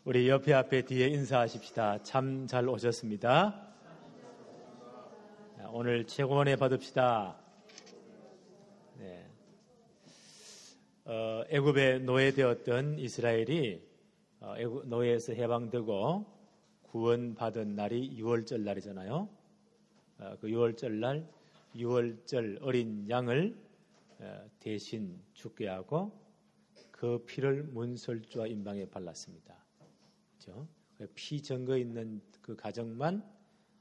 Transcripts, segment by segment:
우리 옆에 앞에 뒤에 인사하십시다. 참 잘 오셨습니다. 오늘 최고원에 받읍시다. 네. 애굽에 노예되었던 이스라엘이 노예에서 해방되고 구원받은 날이 유월절 날이잖아요. 그 유월절 날 유월절 어린 양을 대신 죽게 하고 그 피를 문설주와 임방에 발랐습니다. 그렇죠? 피 증거 있는 그 가정만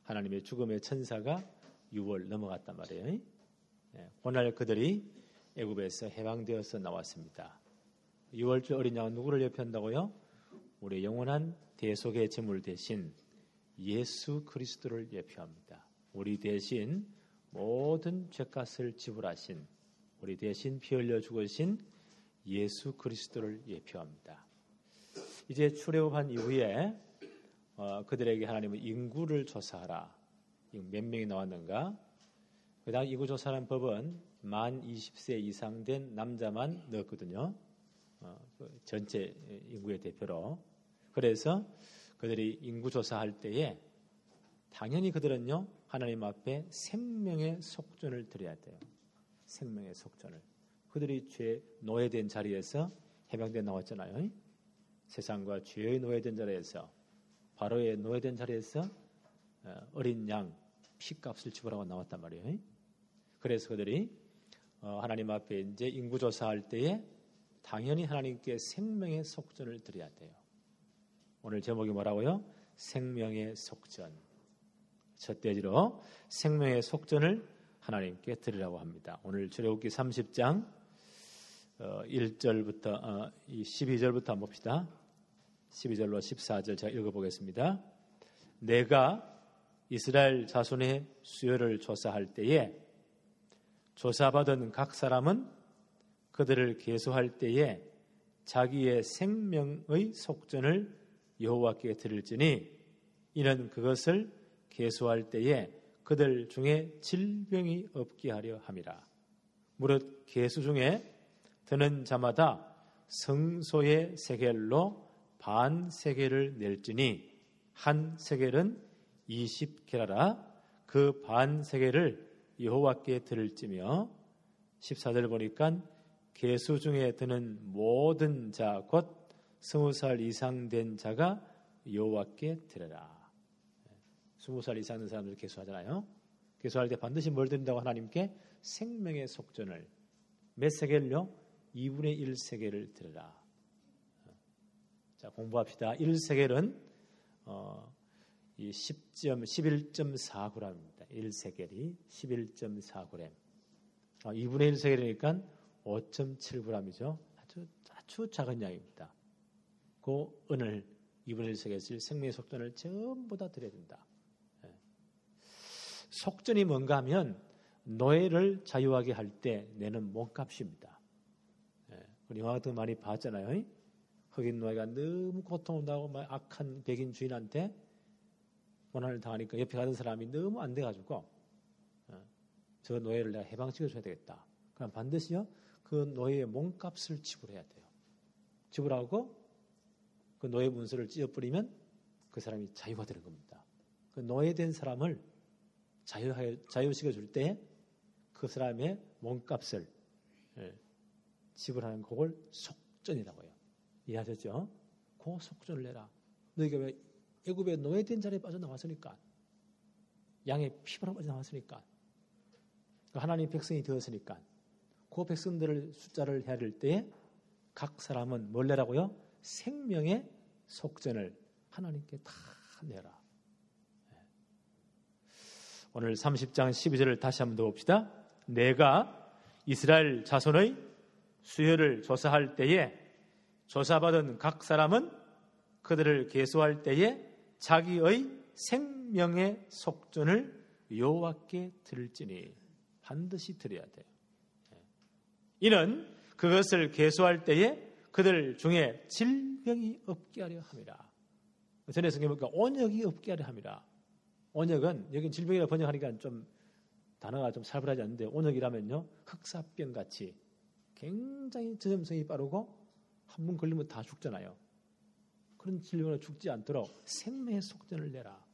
하나님의 죽음의 천사가 6월 넘어갔단 말이에요. 그날 그들이 애굽에서 해방되어서 나왔습니다. 6월절 어린 양은 누구를 예표한다고요? 우리 영원한 대속의 제물 대신 예수 그리스도를 예표합니다. 우리 대신 모든 죄값을 지불하신, 우리 대신 피 흘려 죽으신 예수 그리스도를 예표합니다. 이제 출애굽한 이후에 그들에게 하나님은 인구를 조사하라. 몇 명이 나왔는가? 그다음 인구 조사하는 법은 만 20세 이상 된 남자만 넣었거든요. 전체 인구의 대표로. 그래서 그들이 인구 조사할 때에 당연히 그들은요 하나님 앞에 생명의 속전을 드려야 돼요. 생명의 속전을. 그들이 죄 노예된 자리에서 해방돼 나왔잖아요. 세상과 죄의 노예된 자리에서, 바로의 노예된 자리에서 어린 양 피값을 지불하고 나왔단 말이에요. 그래서 그들이 하나님 앞에 이제 인구 조사할 때에 당연히 하나님께 생명의 속전을 드려야 돼요. 오늘 제목이 뭐라고요? 생명의 속전. 첫 대지로 생명의 속전을 하나님께 드리라고 합니다. 오늘 출애굽기 30장 1절부터 12절부터 한번 봅시다. 12절로 14절 제가 읽어보겠습니다. 내가 이스라엘 자손의 수요를 조사할 때에 조사받은 각 사람은 그들을 계수할 때에 자기의 생명의 속전을 여호와께 드릴지니 이는 그것을 계수할 때에 그들 중에 질병이 없게 하려 함이라. 무릇 계수 중에 드는 자마다 성소의 세겔로 반 세겔을 낼지니 한 세겔은 20게라라. 그 반 세겔을 여호와께 드릴지며 14절 보니까 계수 중에 드는 모든 자 곧 20살 이상 된 자가 여호와께 드려라. 20살 이상 된 사람들 계수하잖아요. 계수할 때 반드시 뭘 드린다고? 하나님께 생명의 속전을. 몇 세겔요? 2분의 1 세겔을 드려라. 자, 공부합시다. 1세겔은 11.4g입니다. 1세겔이 11.4g. 2분의 1 세겔이니까 5.7g이죠. 아주 작은 양입니다. 그 은을 2분의 1 세겔을 생명의 속전을 전부 다 드려야 된다. 속전이 뭔가 하면 노예를 자유하게 할 때 내는 몸값입니다. 우리 영화 같은 거 많이 봤잖아요. 흑인 노예가 너무 고통을 당하고 악한 백인 주인한테 고난을 당하니까 옆에 가던 사람이 너무 안 돼가지고 저 노예를 내가 해방시켜줘야 되겠다. 그럼 반드시요 그 노예의 몸값을 지불해야 돼요. 지불하고 그 노예 문서를 찢어버리면 그 사람이 자유가 되는 겁니다. 그 노예된 사람을 자유시켜줄 때 그 사람의 몸값을 지불하는 그걸 속전이라고 해요. 이해하셨죠? 그 속전을 내라. 너희가 왜 애굽의 노예된 자리에 빠져나왔으니까, 양의 피부로 빠져나왔으니까, 하나님 백성이 되었으니까 그 백성들을 숫자를 헤아릴 때에 각 사람은 뭘 내라고요? 생명의 속전을 하나님께 다 내라. 오늘 30장 12절을 다시 한번 더 봅시다. 내가 이스라엘 자손의 수요를 조사할 때에 조사받은 각 사람은 그들을 계수할 때에 자기의 생명의 속전을 여호와께 드릴지니 반드시 드려야 돼요. 이는 그것을 계수할 때에 그들 중에 질병이 없게 하려 함이라. 전에 성경에 보니까 온역이 없게 하려 함이라. 온역은 여기 질병이라고 번역하니까 좀 단어가 좀 살벌하지 않는데 온역이라면요 흑사병 같이 굉장히 전염성이 빠르고 한 번 걸리면 다 죽잖아요. 그런 질병으로 죽지 않도록 생명의 속전을 내라.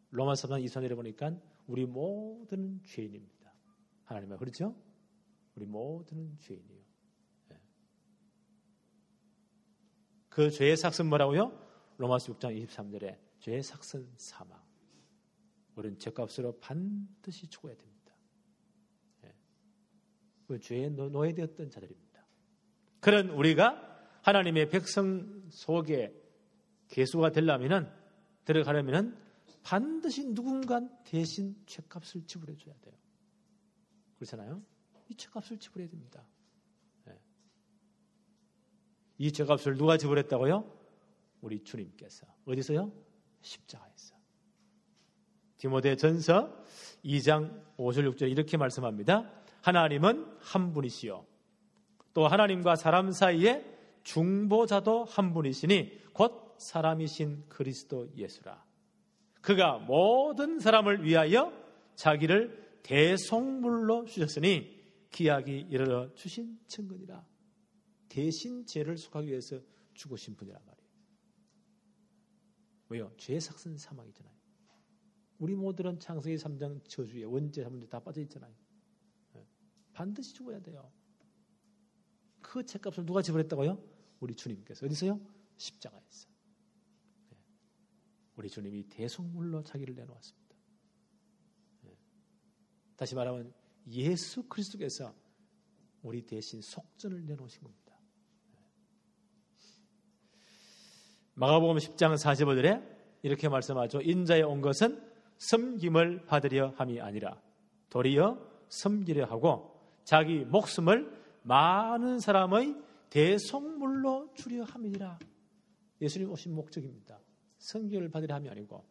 로마서 3장 24절에 보니까 우리 모두는 죄인입니다. 하나님은 그렇죠? 우리 모두는 죄인이에요. 그 죄의 삭은 뭐라고요? 로마서 6장 23절에 죄의 삭은 사망. 우리는 죄값으로 반드시 죽어야 됩니다. 그 죄에 노예되었던 자들입니다. 그런 우리가 하나님의 백성 속에 계수가 들어가려면 반드시 누군가 대신 죄값을 지불해 줘야 돼요. 그렇잖아요? 이 죄값을 지불해야 됩니다. 이 죄값을 누가 지불했다고요? 우리 주님께서. 어디서요? 십자가에서. 디모데전서 2장 5절 6절 이렇게 말씀합니다. 하나님은 한 분이시요 또 하나님과 사람 사이에 중보자도 한 분이시니 곧 사람이신 그리스도 예수라. 그가 모든 사람을 위하여 자기를 대속물로 주셨으니 기약이 이르러 주신 증거니라. 대신 죄를 속하기 위해서 죽으신 분이란 말이에요. 왜요? 죄의 삭은 사망이잖아요. 우리 모두는 창세기 3장 저주에 원죄 3번 다 빠져 있잖아요. 반드시 죽어야 돼요. 그 죄값을 누가 지불했다고요? 우리 주님께서. 어디서요? 십자가에서. 우리 주님이 대속물로 자기를 내놓았습니다. 다시 말하면 예수 그리스도께서 우리 대신 속전을 내놓으신 겁니다. 마가복음 10장 45절에 이렇게 말씀하죠. 인자에 온 것은 섬김을 받으려 함이 아니라 도리어 섬기려 하고 자기 목숨을 많은 사람의 대속물로 주려 함이니라. 예수님 오신 목적입니다. 섬김을 받으려 함이 아니고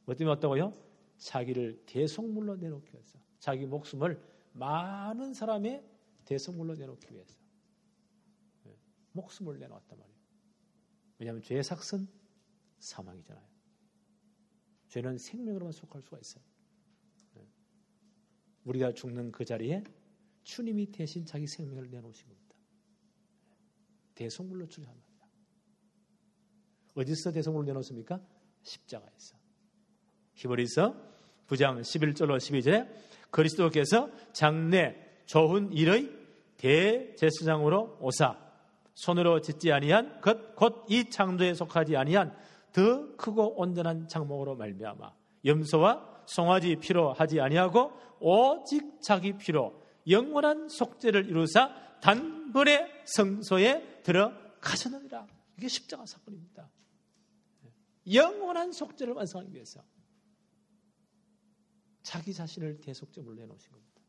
뭐 때문에 왔다고요? 자기를 대속물로 내놓기 위해서, 자기 목숨을 많은 사람의 대속물로 내놓기 위해서 목숨을 내놓았단 말이에요. 왜냐하면 죄의 삭은 사망이잖아요. 죄는 생명으로만 속할 수가 있어요. 우리가 죽는 그 자리에 주님이 대신 자기 생명을 내놓으신 겁니다. 대속물로 주려 합니다. 어디서 대속물로 내놓습니까? 십자가에서. 히브리서 9장 11절로 12절에 그리스도께서 장래 좋은 일의 대제사장으로 오사 손으로 짓지 아니한 곧 이 창조에 속하지 아니한 더 크고 온전한 장목으로 말미암아 염소와 송아지 피로 하지 아니하고 오직 자기 피로 영원한 속죄를 이루사 단번에 성소에 들어가셨느니라. 이게 십자가 사건입니다. 영원한 속죄를 완성하기 위해서 자기 자신을 대속죄물로 내놓으신 겁니다.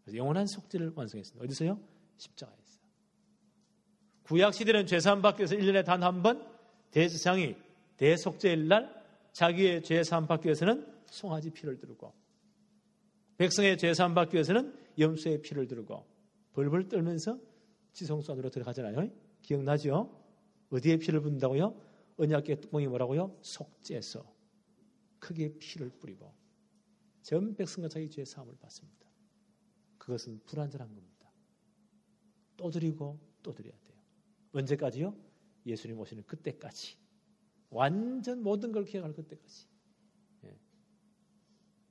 그래서 영원한 속죄를 완성했습니다. 어디서요? 십자가에서. 구약시대는 죄사함 받기 위해서 1년에 단 한 번 대제사장이 대속죄일 날 자기의 죄사함 받기 위해서는 송아지 피를 두르고 백성의 죄사함 받기 위해서는 염소의 피를 두르고 벌벌 떨면서 지성소 안으로 들어가잖아요. 기억나죠? 어디에 피를 붓는다고요? 언약궤 뚜껑이 뭐라고요? 속죄소. 크게 피를 뿌리고 전 백성과 자기 죄 사함을 받습니다. 그것은 불완전한 겁니다. 또 드리고 또 드려야 돼요. 언제까지요? 예수님 오시는 그때까지. 완전 모든 걸 기억할 그때까지.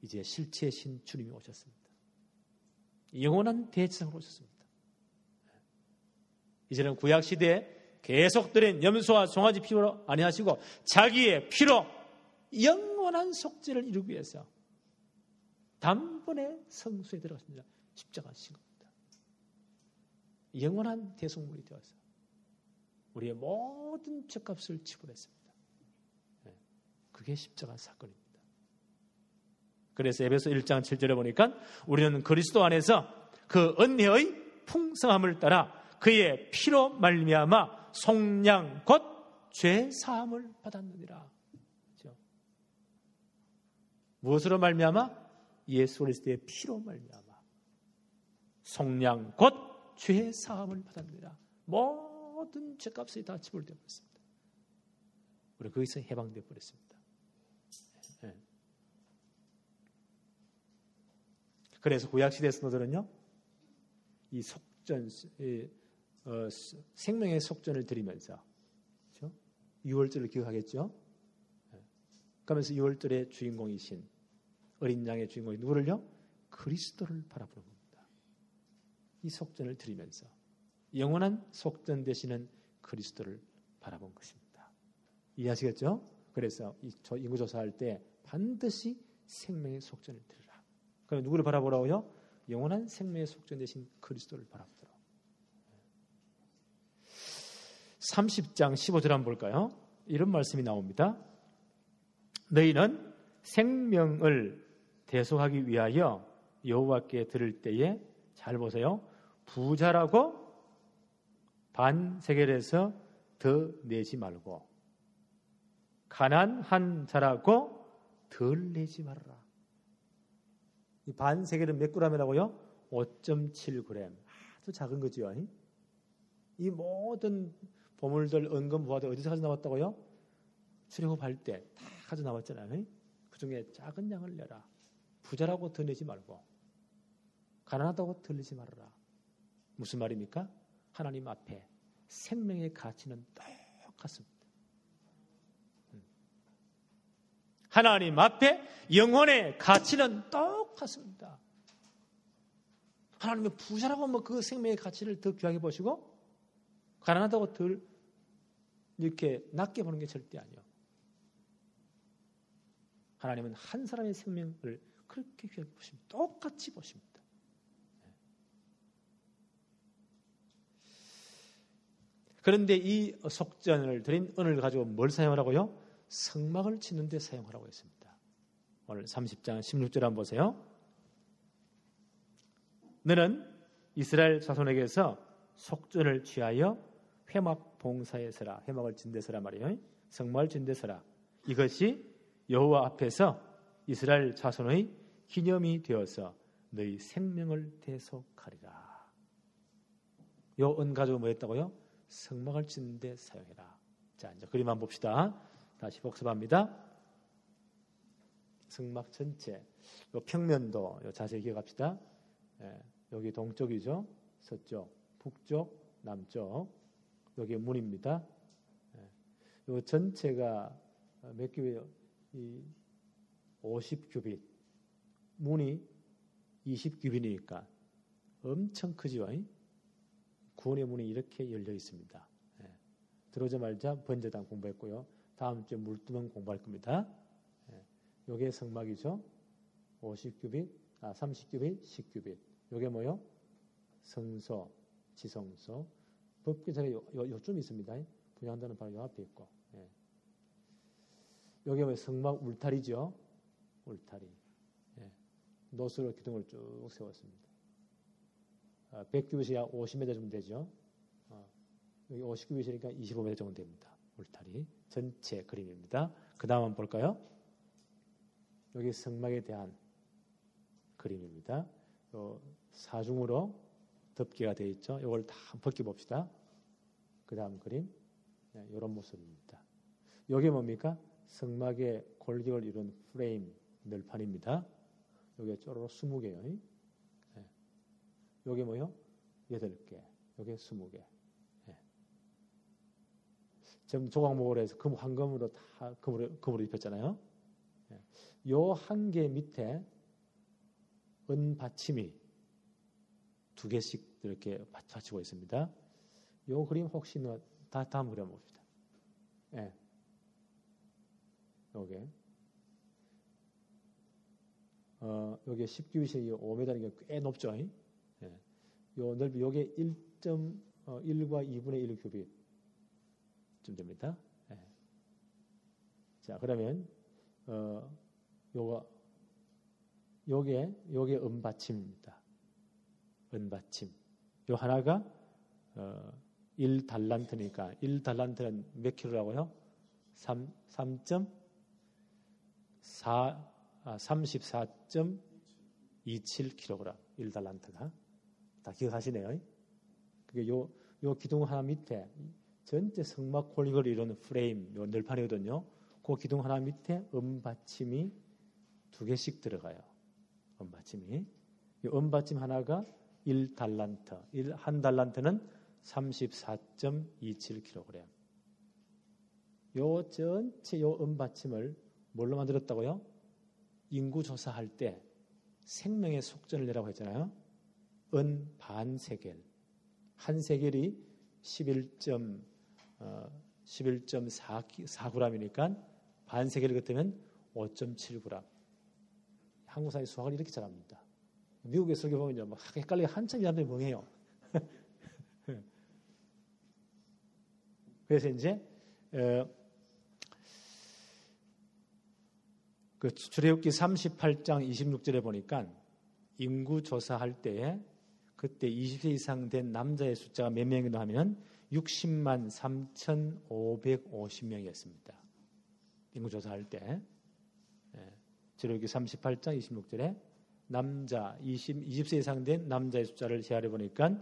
이제 실체의 신 주님이 오셨습니다. 영원한 대제사장으로 오셨습니다. 이제는 구약시대에 계속드린 염소와 송아지 피로 아니하시고 자기의 피로 영원한 속죄를 이루기 위해서 단번에 성소에 들어가십니다. 십자가 하신 겁니다. 영원한 대속물이 되어서 우리의 모든 죄값을 지불했습니다. 그게 십자가 사건입니다. 그래서 에베소 1장 7절에 보니까 우리는 그리스도 안에서 그 은혜의 풍성함을 따라 그의 피로 말미암아 속량 곧 죄 사함을 받았느니라. 그렇죠? 무엇으로 말미암아? 예수 그리스도의 피로 말미암아 속량 곧 죄 사함을 받았느니라. 모든 죄값이 다 지불되어 버렸습니다. 우리 거기서 해방되어 버렸습니다. 그래서 구약시대 성도들은요, 이 속전, 생명의 속전을 드리면서, 그렇죠? 유월절을 기억하겠죠? 그러면서 유월절의 주인공이신 어린 양의 주인공이 누구를요? 그리스도를 바라보는 겁니다. 이 속전을 드리면서 영원한 속전 되시는 그리스도를 바라본 것입니다. 이해하시겠죠? 그래서 인구조사할 때 반드시 생명의 속전을 드리라. 그럼 누구를 바라보라고요? 영원한 생명의 속전 되신 그리스도를 바라보도록. 30장 15절 한번 볼까요? 이런 말씀이 나옵니다. 너희는 생명을 대속하기 위하여 여호와께 들을 때에 잘 보세요. 부자라고 반세겔에서 더 내지 말고 가난한 자라고 덜 내지 말아라. 이 반세겔은 몇 g이라고요? 5.7g. 아주 작은 거죠. 이 모든 보물들, 은금, 부화들 어디서 가져 나왔다고요? 출애굽할 때 다 가져 나왔잖아요. 그 중에 작은 양을 내라. 부자라고 더 내지 말고 가난하다고 덜 내지 말아라. 무슨 말입니까? 하나님 앞에 생명의 가치는 똑같습니다. 하나님 앞에 영혼의 가치는 똑같습니다. 하나님은 부자라고 하면 그 생명의 가치를 더 귀하게 보시고 가난하다고 덜 이렇게 낮게 보는 게 절대 아니에요. 하나님은 한 사람의 생명을 그렇게 귀하게 보십니다. 똑같이 보십니다. 그런데 이 속전을 드린 은을 가지고 뭘 사용하라고요? 성막을 짓는 데 사용하라고 했습니다. 오늘 30장 16절 한번 보세요. 너는 이스라엘 자손에게서 속전을 취하여 회막 봉사에 서라. 회막을 짓는 데 서라 말이에요. 성막을 짓는 데 서라. 이것이 여호와 앞에서 이스라엘 자손의 기념이 되어서 너희 생명을 대속하리라. 요 은 가지고 뭐 했다고요? 성막을 짓는 데 사용해라. 자, 이제 그림 한번 봅시다. 다시 복습합니다. 성막 전체, 요 평면도 요 자세히 기억합시다. 여기 동쪽이죠. 서쪽, 북쪽, 남쪽. 여기 문입니다. 요 전체가 몇 큐빅이에요? 50큐빅. 문이 20큐빅이니까 엄청 크지요. 구원의 문이 이렇게 열려 있습니다. 들어오자마자 번제단 공부했고요. 다음 주에 물두멍 공부할 겁니다. 요게 성막이죠. 50큐빅, 30큐빅, 10큐빅. 요게 뭐요? 성소, 지성소. 법궤사가 요쯤 있습니다. 분양단은 바로 요 앞에 있고. 요게 뭐 성막 울타리죠. 울타리. 노수로 기둥을 쭉 세웠습니다. 100큐빗이 약 50m 정도 되죠. 여기 50큐빗이니까 25m 정도 됩니다. 울타리 전체 그림입니다. 그 다음 한번 볼까요? 여기 성막에 대한 그림입니다. 사중으로 덮개가 되어 있죠. 이걸 다 벗겨봅시다. 그 다음 그림 이런 모습입니다. 이게 뭡니까? 성막의 골격을 이룬 프레임 널판입니다. 이게 쪼로로 20개요. 이게 뭐요? 8개. 이게 20개. 지금 조각목으로 해서 황금으로 다 금으로 입혔잖아요. 요 한 개 밑에 은 받침이 2개씩 이렇게 받치고 있습니다. 요 그림 혹시 다음 그림 봅시다. 요게 요게 10큐빗이 5m니까 꽤 높죠. 요 넓이 요게 1.1과 2분의 1 큐빗 좀 됩니다. 자, 그러면 요게 은받침입니다. 은받침. 요 하나가 1달란트니까 1달란트는 몇 킬로라고요? 34.27kg. 1달란트가. 다 기억하시네요. 그게 요 기둥 하나 밑에 전체 성막 골격을 이루는 프레임, 요 널판이거든요. 그 기둥 하나 밑에 은받침이 2개씩 들어가요. 은받침이. 이 은받침 하나가 1달란트. 한 달란트는 34.27kg. 요 전체 요 은받침을 뭘로 만들었다고요? 인구 조사할 때 생명의 속전을 내라고 했잖아요. 은 반세겔. 한 세겔이 11.4g이니까 반세겔을 긋으면 5.7g. 한국 사람이 수학을 이렇게 잘합니다. 미국의 설교 보면 막 헷갈리게 한참 이 사람들이 멍해요. 그래서 이제 그 출애굽기 38장 26절에 보니까 인구 조사할 때에 그때 20세 이상 된 남자의 숫자가 몇 명이나 하면 60만 3,550명이었습니다. 인구 조사할 때. 출애굽기 38장 26절에 남자 20세 이상 된 남자의 숫자를 헤아려 보니까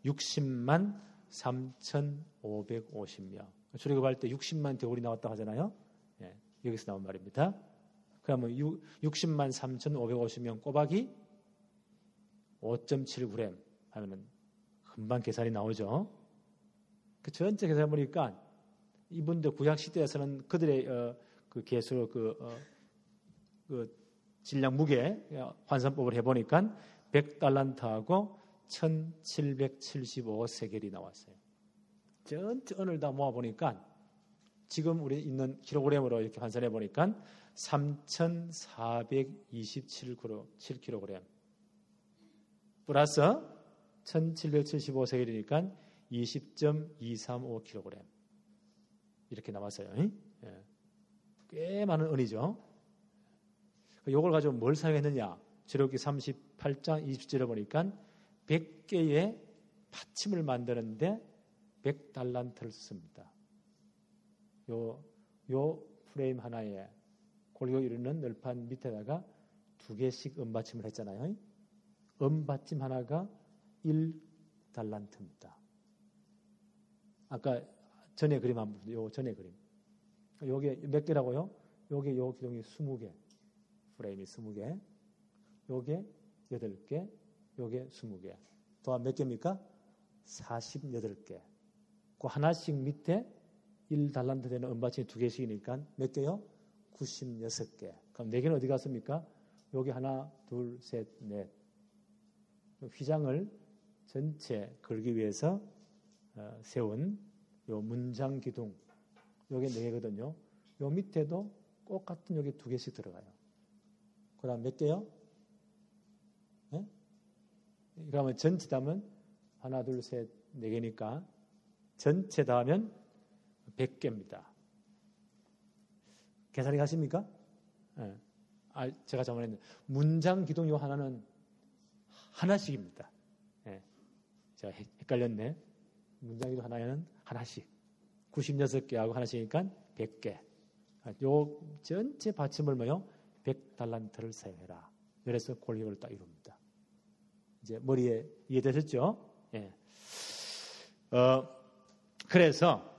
60만 3,550명. 출애굽할 때 60만 대골이 나왔다고 하잖아요. 여기서 나온 말입니다. 그러면 60만 3,550명 꼬박이 5.7g 하면은 금방 계산이 나오죠. 그 전체 계산 보니까 이분들 구약 시대에서는 그들의 그 개수로 그 질량 무게 환산법을 해보니까 100달란트하고 1775세겔이 나왔어요. 전체 은을 다 모아보니까 지금 우리 있는 킬로그램으로 이렇게 환산해 보니까 3,427kg 플러스 1775세겔이니까 20.235kg 이렇게 나왔어요. 꽤 많은 은이죠. 이걸 가지고 뭘 사용했느냐? 출애굽기 38장 20절에 보니까 100개의 받침을 만드는데 100달란트를 썼습니다. 요 프레임 하나에 골고 이루는 널판 밑에다가 2개씩 은받침을 했잖아요. 은받침 하나가 1달란트입니다. 아까 전에 그림 한번 보세요. 요 전에 그림. 요게 몇 개라고요? 요게 요 기둥이 20개. 프레임이 20개. 요게 8개. 요게 20개. 또한 몇 개입니까? 48개. 그 하나씩 밑에 1달란트 되는 은받침이 2개씩이니까 몇 개요? 96개. 그럼 4개는 어디 갔습니까? 여기 하나, 둘, 셋, 넷. 휘장을 전체 걸기 위해서 세운 요 문장 기둥. 요게 4개거든요. 요 밑에도 똑같은 요게 2개씩 들어가요. 그 다음 몇 개요? 네? 그러면 전체 다 하면 하나, 둘, 셋, 4개니까 전체 다 하면 100개입니다. 계산이 가십니까? 네. 제가 잘못했는데 문장 기둥 요 하나는 하나씩입니다. 네. 제가 헷갈렸네. 문장 기둥 하나에는 하나씩 96개하고 하나씩이니까 100개. 요 전체 받침을 뭐요? 100달란트를 사용해라. 그래서 골격을 딱 이룹니다. 이제 머리에 이해되셨죠? 예. 그래서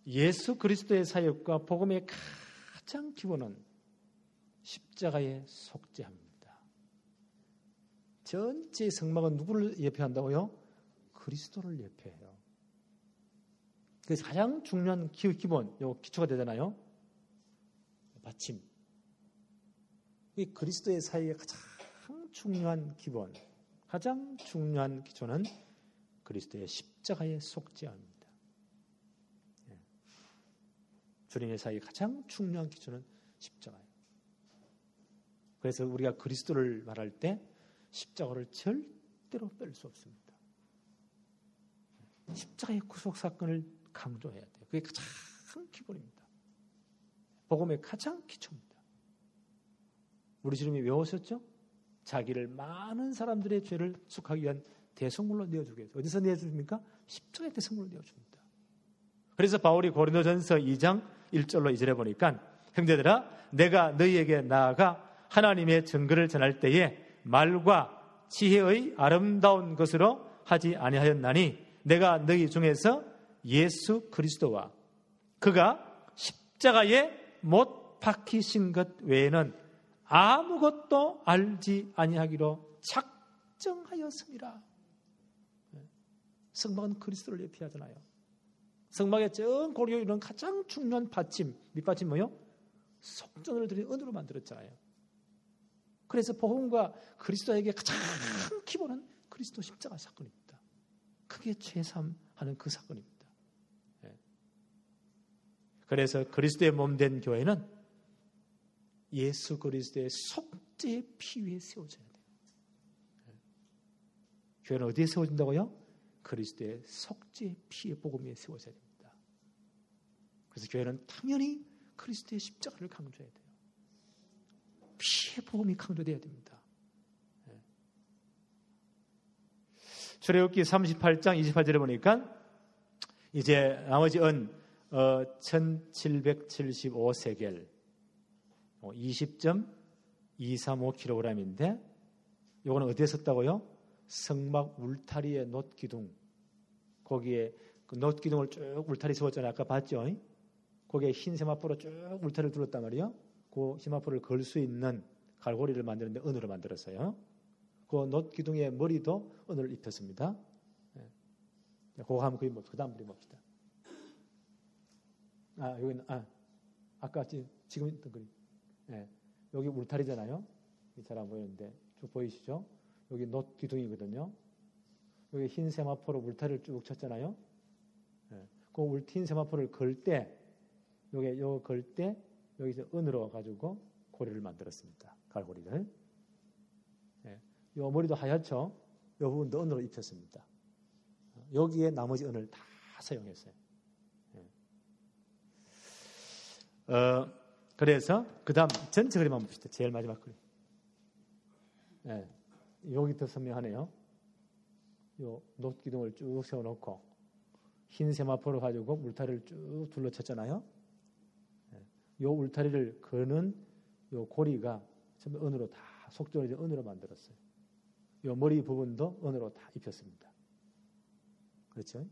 예수 그리스도의 사역과 복음의 가장 기본은 십자가의 속죄함입니다. 전체 성막은 누구를 예표한다고요? 그리스도를 예표해요. 그래서 가장 중요한 기본, 요 기초가 되잖아요. 받침. 이 그리스도의 사역의 가장 중요한 기본, 가장 중요한 기초는 그리스도의 십자가의 속죄함입니다. 주님의 사역의 가장 중요한 기초는 십자가예요. 그래서 우리가 그리스도를 말할 때 십자가를 절대로 뺄 수 없습니다. 십자가의 구속사건을 강조해야 돼요. 그게 가장 기본입니다. 복음의 가장 기초입니다. 우리 주님이 왜 오셨죠? 자기를 많은 사람들의 죄를 축하기 위한 대성물로 내어주기 위해서. 어디서 내어줍니까? 십자가의 대성물로 내어줍니다. 그래서 바울이 고린도전서 2장 1절로 2절에 보니까 형제들아 내가 너희에게 나아가 하나님의 증거를 전할 때에 말과 지혜의 아름다운 것으로 하지 아니하였나니 내가 너희 중에서 예수 그리스도와 그가 십자가에 못 박히신 것 외에는 아무것도 알지 아니하기로 작정하였습니다. 성막은 그리스도를 예표하잖아요. 성막의 전 고리에 이런 가장 중요한 받침, 밑받침 뭐요? 속전을 들인 은으로 만들었잖아요. 그래서 복음과 그리스도에게 가장 기본은 그리스도 십자가 사건입니다. 그게 죄사함하는 그 사건입니다. 그래서 그리스도의 몸된 교회는 예수 그리스도의 속죄의 피 위에 세워져야 돼요. 교회는 어디에 세워진다고요? 그리스도의 속죄의 피의 복음 위에 세워져야 됩니다. 그래서 교회는 당연히 그리스도의 십자가를 강조해야 돼요. 피의 복음이 강조돼야 됩니다. 출애굽기 38장 28절에 보니까 이제 나머지 은 1775세겔 20.235kg인데 이거는 어디에 썼다고요? 성막 울타리의 놋기둥, 거기에 그 놋기둥을 쭉 울타리 세웠잖아요. 아까 봤죠? 거기에 흰 세마포로 쭉 울타리를 둘렀단 말이에요. 그 세마포를 걸 수 있는 갈고리를 만드는데 은으로 만들었어요. 그 놋기둥의 머리도 은을 입혔습니다. 그거 한번 그려봅시다. 그 다음 그려봅시다. 여기는 아까 지금 있던 그림. 여기 울타리잖아요. 잘 안 보이는데 쭉 보이시죠? 여기 놋기둥이거든요. 여기 흰 세마포로 울타리를 쭉 쳤잖아요. 그 흰 세마포를 걸 때, 요거 걸 때 여기서 은으로 가지고 고리를 만들었습니다. 갈고리를. 요 머리도 하얗죠? 요 부분도 은으로 입혔습니다. 여기에 나머지 은을 다 사용했어요. 그래서 그 다음 전체 그림 한번 봅시다. 제일 마지막 그림. 여기 더 선명하네요. 요 놋기둥을 쭉 세워놓고 흰 세마포를 가지고 울타리를 쭉 둘러쳤잖아요. 요 울타리를 거는 요 고리가 전부 은으로 다 속전이 은으로 만들었어요. 요 머리 부분도 은으로 다 입혔습니다. 그렇죠?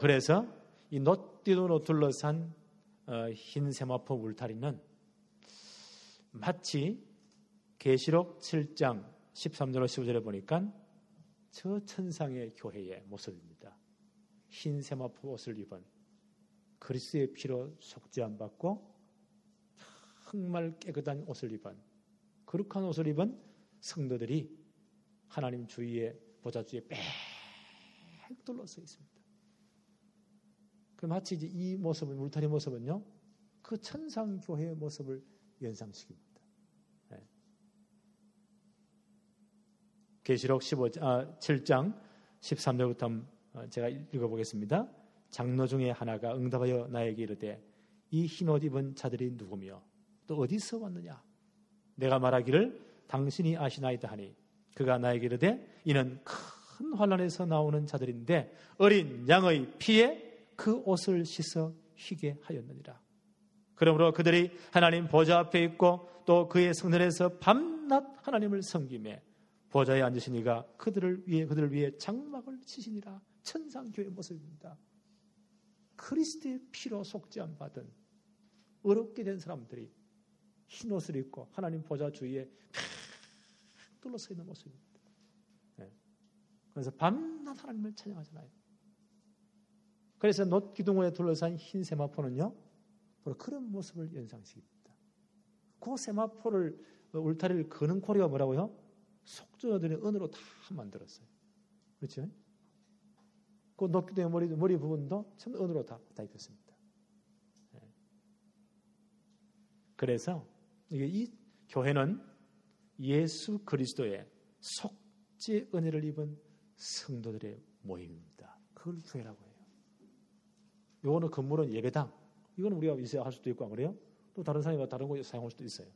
그래서 이 놋기둥으로 둘러싼 흰 세마포 울타리는 마치 계시록 7장 13절로 15절에 보니까 저 천상의 교회의 모습입니다. 흰 세마포 옷을 입은 그리스도의 피로 속죄함 받고 정말 깨끗한 옷을 입은 거룩한 옷을 입은 성도들이 하나님 주위에 보좌 주위에 빽 둘러서 있습니다. 그 마치 이제 이 모습은 울타리 모습은요 그 천상 교회의 모습을 연상시킵니다. 계시록 7장 13절부터 제가 읽어보겠습니다. 장로 중에 하나가 응답하여 나에게 이르되 이 흰옷 입은 자들이 누구며 또 어디서 왔느냐? 내가 말하기를 당신이 아시나이다 하니 그가 나에게 이르되 이는 큰 환난에서 나오는 자들인데 어린 양의 피에 그 옷을 씻어 희게 하였느니라. 그러므로 그들이 하나님 보좌 앞에 있고 또 그의 성전에서 밤낮 하나님을 섬기며 보좌에 앉으신 이가 그들을 위해 장막을 치시니라. 천상교회의 모습입니다. 그리스도의 피로 속죄함 받은 어렵게 된 사람들이 흰 옷을 입고 하나님 보좌 주위에 둘러서 있는 모습입니다. 그래서 밤낮 하나님을 찬양하잖아요. 그래서 놋기둥에 둘러싼 흰 세마포는요 바로 그런 모습을 연상시킵니다. 그 세마포를 울타리를 거는 고리가 뭐라고요? 속죄자들의 은으로 다 만들었어요. 그렇죠? 그 놋기둥의 머리 부분도 참 은으로 다 입혔습니다. 그래서 이 교회는 예수 그리스도의 속죄 은혜를 입은 성도들의 모임입니다. 그걸 교회라고 해요. 요거는 건물은 예배당. 이거는 우리가 있어야 할 수도 있고 안 그래요? 또 다른 사람이 다른 곳에 사용할 수도 있어요.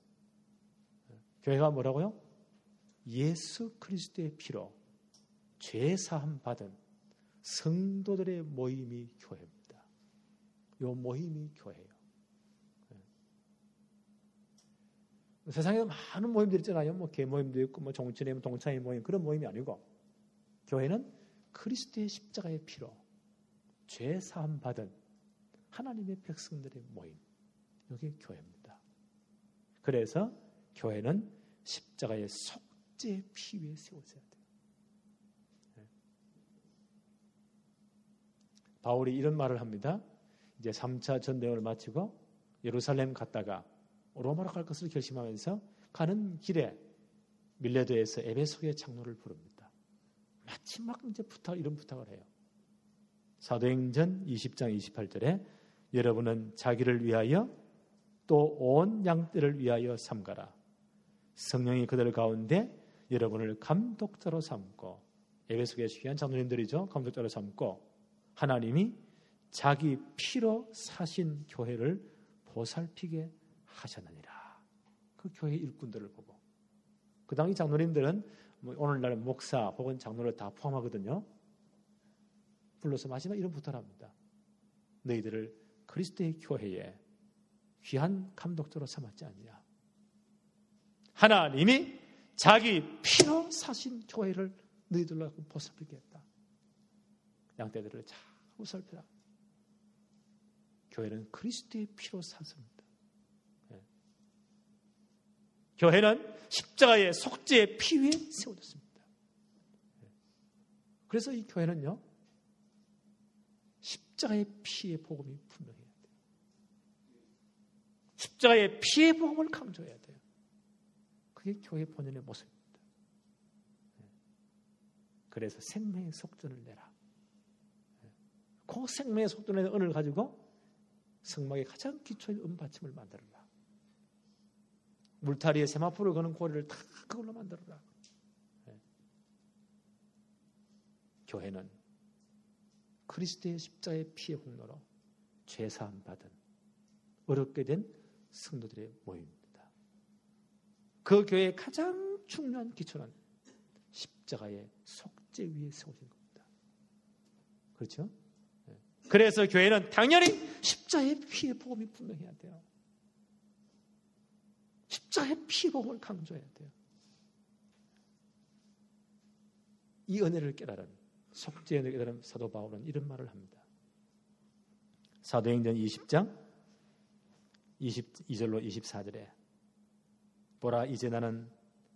교회가 뭐라고요? 예수 그리스도의 피로 죄 사함 받은 성도들의 모임이 교회입니다. 요 모임이 교회예요. 세상에 많은 모임들 있잖아요. 뭐 개모임도 있고 뭐 종친의 동창회 모임 그런 모임이 아니고 교회는 그리스도의 십자가의 피로 죄 사함 받은 하나님의 백성들의 모임. 이게 교회입니다. 그래서 교회는 십자가의 속죄의 피 위에 세워져야 돼요. 바울이 이런 말을 합니다. 이제 3차 전대회를 마치고 예루살렘 갔다가 로마로 갈 것을 결심하면서 가는 길에 밀레도에서 에베소의 장로를 부릅니다. 마지막 이제 이런 부탁을 해요. 사도행전 20장 28절에 여러분은 자기를 위하여 또 온 양떼를 위하여 삼가라. 성령이 그들 가운데 여러분을 감독자로 삼고, 에베소에 귀한 장로님들이죠. 감독자로 삼고 하나님이 자기 피로 사신 교회를 보살피게 하셨느니라. 그 교회 일꾼들을 보고, 그 당시 장로님들은 오늘날 목사 혹은 장로를 다 포함하거든요. 불러서 마지막 이런 부탁을 합니다. 너희들을 그리스도의 교회에 귀한 감독자로 삼았지 않냐. 하나님이 자기 피로 사신 교회를 너희들로 보살피게 했다. 양떼들을 잘 보살피라. 교회는 그리스도의 피로 샀습니다. 교회는 십자가의 속죄의 피 위에 세워졌습니다. 그래서 이 교회는요, 십자가의 피의 복음이 분명해야 돼요. 십자가의 피의 복음을 강조해야 돼요. 그게 교회 본연의 모습입니다. 그래서 생명의 속전을 내라. 그 생명의 속전의 은을 가지고 성막의 가장 기초인 은받침을 만들어라. 물타리에 세마포를 거는 고리를 다 그걸로 만들어라. 교회는 그리스도의 십자가의 피의 공로로 죄사함 받은 어렵게 된 성도들의 모임입니다. 그 교회의 가장 중요한 기초는 십자가의 속죄 위에 세워진 겁니다. 그렇죠? 그래서 교회는 당연히 십자가의 피의 복음이 분명해야 돼요. 십자가의 피의 복음을 강조해야 돼요. 이 은혜를 깨달은, 속죄의 은혜를 깨달은 사도 바울은 이런 말을 합니다. 사도행전 20장 22절로 24절에 보라, 이제 나는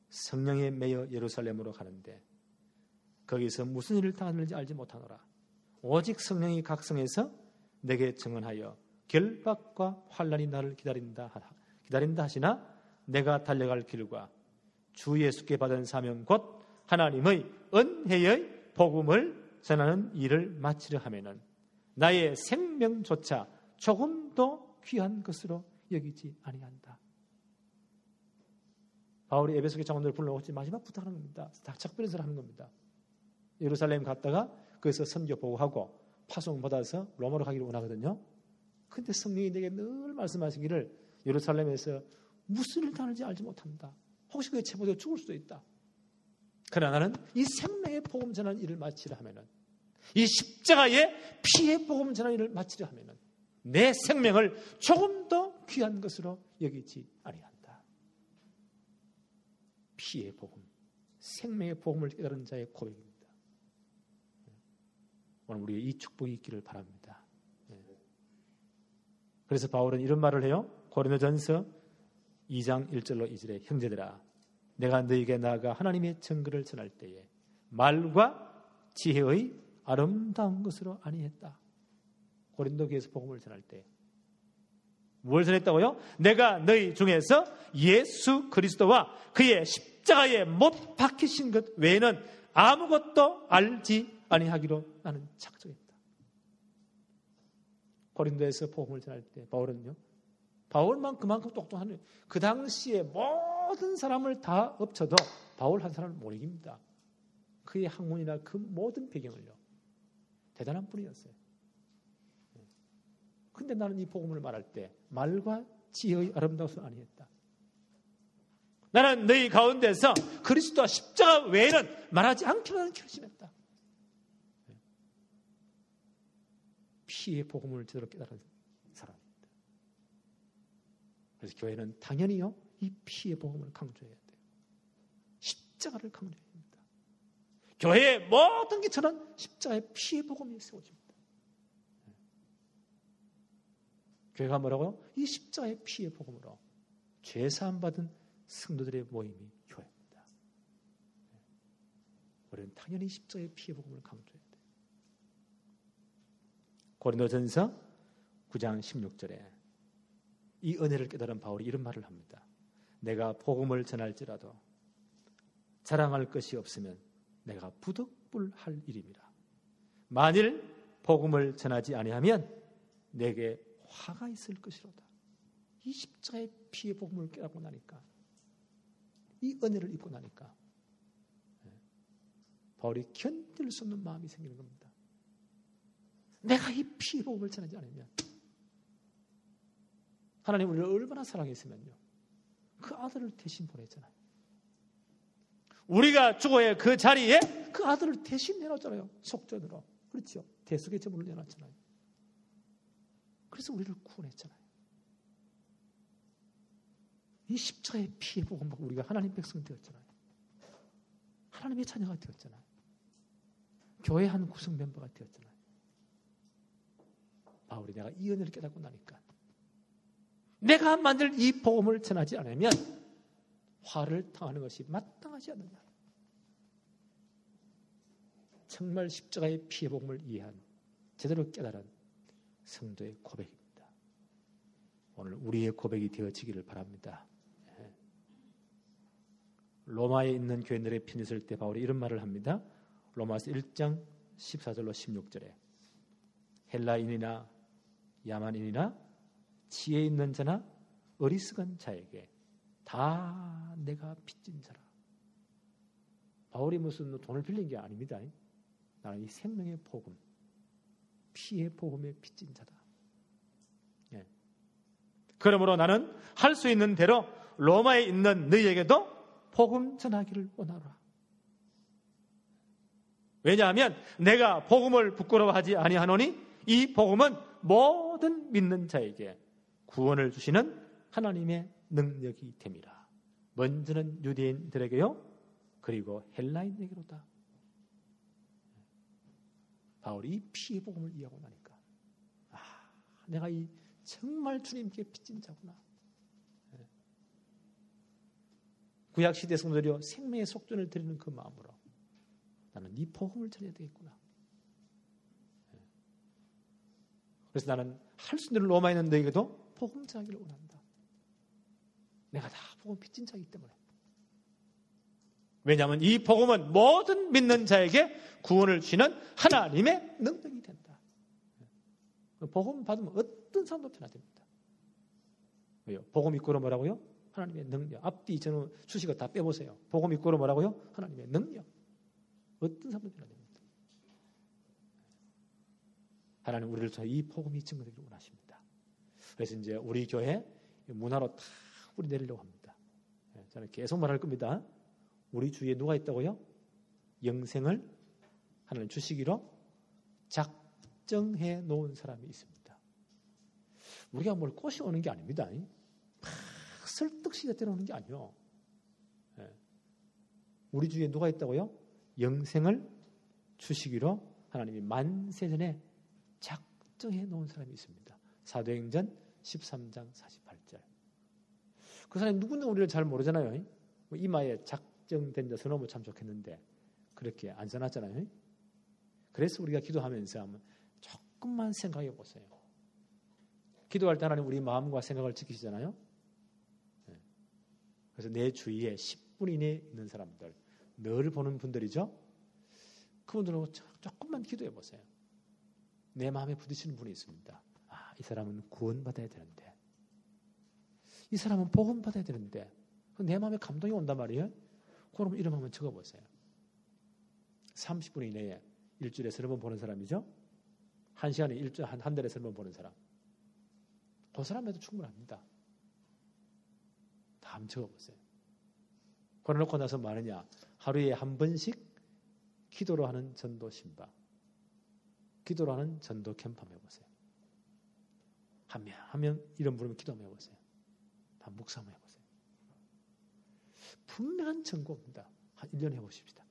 성령에 매여 예루살렘으로 가는데 거기서 무슨 일을 당하는지 알지 못하노라. 오직 성령이 각성해서 내게 증언하여 결박과 환난이 나를 기다린다 하시나 내가 달려갈 길과 주 예수께 받은 사명 곧 하나님의 은혜의 복음을 전하는 일을 마치려 하면은 나의 생명조차 조금도 귀한 것으로 여기지 아니한다. 바울이 에베소의 장로들을 불러오지 마지막 부탁하는 겁니다. 작별인사를 하는 겁니다. 예루살렘 갔다가 거기서 선교 보고하고 파송 받아서 로마로 가기를 원하거든요. 그런데 성령이 내게 늘 말씀하시기를 예루살렘에서 무슨 일을 당하는지 알지 못한다. 혹시 그에 체포되어 죽을 수도 있다. 그러나 나는 이 생명의 복음 전하는 일을 마치려 하면은, 이 십자가의 피의 복음 전하는 일을 마치려 하면은 내 생명을 조금 더 귀한 것으로 여기지 아니한다. 피의 복음, 생명의 복음을 깨달은 자의 고백입니다. 오늘 우리의 이 축복이 있기를 바랍니다. 그래서 바울은 이런 말을 해요. 고린도전서 2장 1절로 2절에 형제들아, 내가 너희에게 나아가 하나님의 증거를 전할 때에 말과 지혜의 아름다운 것으로 아니했다. 고린도 교회에서 복음을 전할 때 뭘 전했다고요? 내가 너희 중에서 예수 그리스도와 그의 십자가에 못 박히신 것 외에는 아무것도 알지 아니하기로 나는 작정했다. 고린도에서 복음을 전할 때 바울은요, 바울만 그만큼 똑똑한, 그 당시에 모든 사람을 다 엎쳐도 바울 한 사람을 못 이깁니다. 그의 학문이나 그 모든 배경을요. 대단한 분이었어요. 근데 나는 이 복음을 말할 때 말과 지혜의 아름다워서 아니했다. 나는 너희 가운데서 그리스도와 십자가 외에는 말하지 않기로 결심했다. 피의 복음을 제대로 깨달은 사람입니다. 그래서 교회는 당연히요, 이 피의 복음을 강조해야 돼요. 십자가를 강조해야 됩니다. 교회의 모든 기초는 십자가의 피의 복음이 세워집니다. 교회가 뭐라고요? 이 십자가의 피의 복음으로 죄사함 받은 성도들의 모임이 교회입니다. 우리는 당연히 십자가의 피의 복음을 강조해야 돼요. 고린도전서 9장 16절에 이 은혜를 깨달은 바울이 이런 말을 합니다. 내가 복음을 전할지라도 자랑할 것이 없으면 내가 부득불할 일임이라. 만일 복음을 전하지 아니하면 내게 화가 있을 것이로다. 이 십자가의 피의 복음을 깨닫고 나니까, 이 은혜를 입고 나니까 바울이 견딜 수 없는 마음이 생기는 겁니다. 내가 이 피의 복음을 전하지 않으면, 하나님 우리를 얼마나 사랑했으면요, 그 아들을 대신 보냈잖아요. 우리가 죽어야 그 자리에 그 아들을 대신 내놨잖아요. 속전으로. 그렇죠. 대속의 제물을 내놨잖아요. 그래서 우리를 구원했잖아요. 이 십자가의 피의 복음 받고 우리가 하나님 백성 되었잖아요. 하나님의 자녀가 되었잖아요. 교회 한 구성 멤버가 되었잖아요. 바울이 내가 이 은혜를 깨닫고 나니까 내가 만들 이 복음을 전하지 않으면 화를 당하는 것이 마땅하지 않느냐. 정말 십자가의 피의 복음을 이해한, 제대로 깨달은 성도의 고백입니다. 오늘 우리의 고백이 되어지기를 바랍니다. 로마에 있는 교인들의 편지 쓸 때 바울이 이런 말을 합니다. 로마서 1장 14절로 16절에 헬라인이나 야만인이나 지혜 있는 자나 어리석은 자에게 다 내가 빚진 자라. 바울이 무슨 돈을 빌린 게 아닙니다. 나는 이 생명의 복음, 피의 복음에 빚진 자다. 예. 그러므로 나는 할 수 있는 대로 로마에 있는 너희에게도 복음 전하기를 원하노라. 왜냐하면 내가 복음을 부끄러워하지 아니하노니 이 복음은 모든 믿는 자에게 구원을 주시는 하나님의 능력이 됨이라. 먼저는 유대인들에게요, 그리고 헬라인에게로다. 바울이 이 피의 복음을 이해하고 나니까, 내가 이 정말 주님께 빚진 자구나. 구약시대 성도들이요, 생명의 속전을 드리는 그 마음으로 나는 이 복음을 전해야 되겠구나. 그래서 나는 할 수 있는 로마에 있는 너에게도 복음 전하기를 원한다. 내가 다 복음 빚진 자이기 때문에. 왜냐하면 이 복음은 모든 믿는 자에게 구원을 주시는 하나님의 능력이 된다. 복음 받으면 어떤 사람도 변화됩니다. 왜요? 복음 입고로 뭐라고요? 하나님의 능력. 앞뒤 저는 수식어 다 빼보세요. 복음 입고로 뭐라고요? 하나님의 능력. 어떤 사람도 변화됩니다. 하나님 우리를 통해 이 복음이 증거되기를 원하십니다. 그래서 이제 우리 교회 문화로 다 우리 내리려고 합니다. 저는 계속 말할 겁니다. 우리 주위에 누가 있다고요? 영생을 하나님 주시기로 작정해 놓은 사람이 있습니다. 우리가 뭘 꼬셔오는 게 아닙니다. 막 설득시가 때려오는 게 아니요. 우리 주위에 누가 있다고요? 영생을 주시기로 하나님이 만세전에 작정해 놓은 사람이 있습니다. 사도행전 13장 48절. 그 사람이 누군지 우리를 잘 모르잖아요. 이마에 작정된 자 써놓으면 참 좋겠는데 그렇게 안 써놨잖아요. 그래서 우리가 기도하면서 한번 조금만 생각해 보세요. 기도할 때 하나님 우리 마음과 생각을 지키시잖아요. 그래서 내 주위에 10분 이내에 있는 사람들, 늘 보는 분들이죠. 그분들하고 조금만 기도해 보세요. 내 마음에 부딪히는 분이 있습니다. 이 사람은 구원받아야 되는데, 이 사람은 복음받아야 되는데, 내 마음에 감동이 온단 말이에요. 그럼 이름 한번 적어보세요. 30분 이내에 일주일에 3번 보는 사람이죠. 1시간에 일주일 한 달에 3번 보는 사람. 그 사람에도 충분합니다. 다 한번 적어보세요. 그러놓고 나서 뭐 하느냐? 하루에 한 번씩 기도로 하는 전도 신방, 기도로 하는 전도 캠프 한번 해보세요. 하면 이름 부르면 기도 한번 해보세요. 다 묵상 한번 해보세요. 분명한 전공입니다. 한 1년 해보십시다.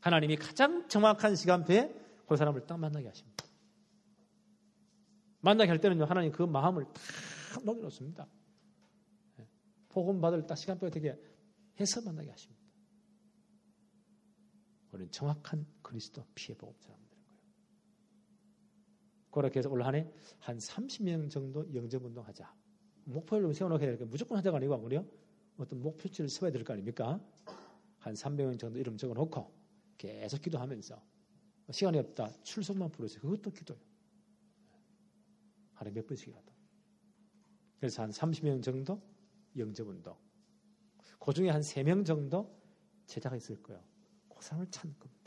하나님이 가장 정확한 시간표에 그 사람을 딱 만나게 하십니다. 만나게 할 때는요, 하나님 그 마음을 딱 녹여놓습니다. 복음 받을 딱 시간표가 되게 해서 만나게 하십니다. 우리는 정확한 그리스도 피의 복음 사람들인 거예요. 그렇게 해서 올 한 해 한 30명 정도 영접운동하자. 목표를 세워놓게 되니까 무조건 하자가 아니고 아무래요. 어떤 목표치를 세워야 될 거 아닙니까? 한 300명 정도 이름 적어놓고 계속 기도하면서 시간이 없다. 출석만 부르세요. 그것도 기도예요. 하루에 몇 번씩이라도. 그래서 한 30명 정도 영접운동. 그 중에 한 3명 정도 제자가 있을 거예요. 그 사람을 찾는 겁니다.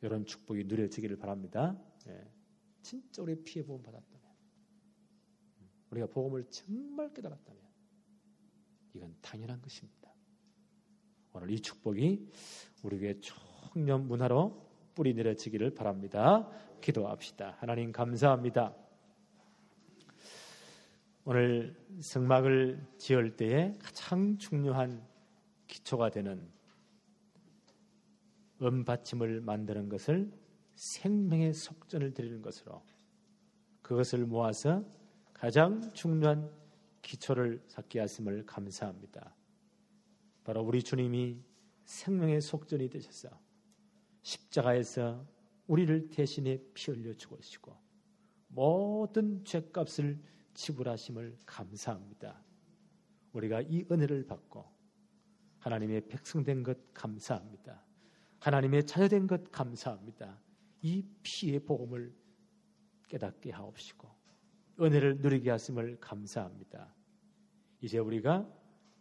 이런 축복이 누려지기를 바랍니다. 진짜 우리 피해 복음 받았다면, 우리가 복음을 정말 깨달았다면 이건 당연한 것입니다. 오늘 이 축복이 우리 교회 총련 문화로 뿌리 내려지기를 바랍니다. 기도합시다. 하나님 감사합니다. 오늘 성막을 지을 때에 가장 중요한 기초가 되는 은받침을 만드는 것을 생명의 속전을 드리는 것으로 그것을 모아서 가장 중요한 기초를 쌓게 하심을 감사합니다. 바로 우리 주님이 생명의 속전이 되셔서 십자가에서 우리를 대신에 피 흘려 죽으시고 모든 죄값을 지불하심을 감사합니다. 우리가 이 은혜를 받고 하나님의 백성된 것 감사합니다. 하나님의 자녀된 것 감사합니다. 이 피의 복음을 깨닫게 하옵시고 은혜를 누리게 하심을 감사합니다. 이제 우리가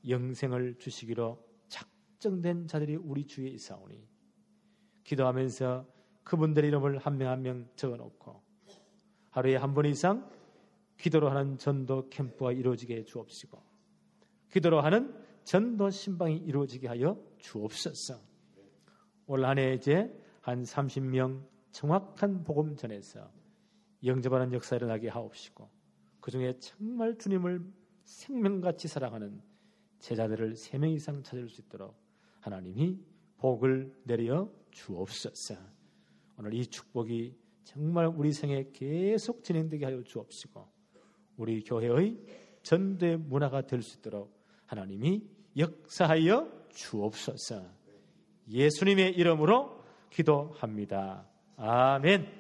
영생을 주시기로 작정된 자들이 우리 주위에 있사오니 기도하면서 그분들의 이름을 한 명 한 명 적어놓고 하루에 한 번 이상 기도로 하는 전도 캠프가 이루어지게 주옵시고 기도로 하는 전도 신방이 이루어지게 하여 주옵소서. 올 한 해 이제 한 30명 정확한 복음 전해서 영접하는 역사 일어나게 하옵시고 그중에 정말 주님을 생명같이 사랑하는 제자들을 3명 이상 찾을 수 있도록 하나님이 복을 내려 주옵소서. 오늘 이 축복이 정말 우리 생에 계속 진행되게 하여 주옵시고 우리 교회의 전도의 문화가 될 수 있도록 하나님이 역사하여 주옵소서. 예수님의 이름으로 기도합니다. 아멘.